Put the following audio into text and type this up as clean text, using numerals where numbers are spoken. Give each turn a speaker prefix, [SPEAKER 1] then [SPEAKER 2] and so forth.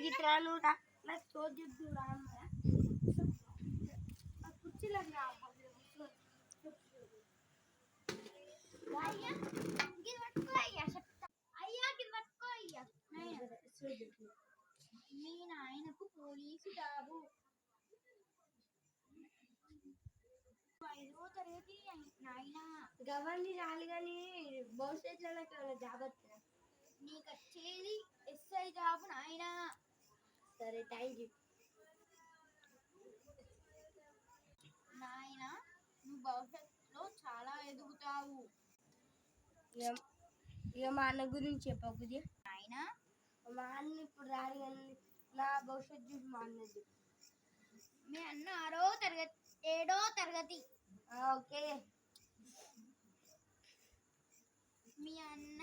[SPEAKER 1] ఇట్లా నాకు చూద్దు కుర్చీలో
[SPEAKER 2] మీ నాయనకు పోలీసు జాబు 5వ తరగతి నాయన
[SPEAKER 1] గవర్నీ రాలి కానీ భవిష్యత్తులో నాకు జాబ్ వస్తుంది
[SPEAKER 2] నీకు వచ్చేది ఎస్ఐ జాబు నాయన
[SPEAKER 1] సరే థ్యాంక్ యూ
[SPEAKER 2] నాయన నువ్వు భవిష్యత్తులో చాలా ఎదుగుతావు
[SPEAKER 1] ఇక మా అన్న గురించి చెప్పబుద్ది
[SPEAKER 2] నాయన
[SPEAKER 1] మా అన్న ఇప్పుడు రాలి కానీ నా భవిష్యత్తు చూసి మా అన్నది
[SPEAKER 2] మీ అన్న 6వ తరగతి 7వ తరగతి
[SPEAKER 1] ఓకే
[SPEAKER 2] మీ అన్న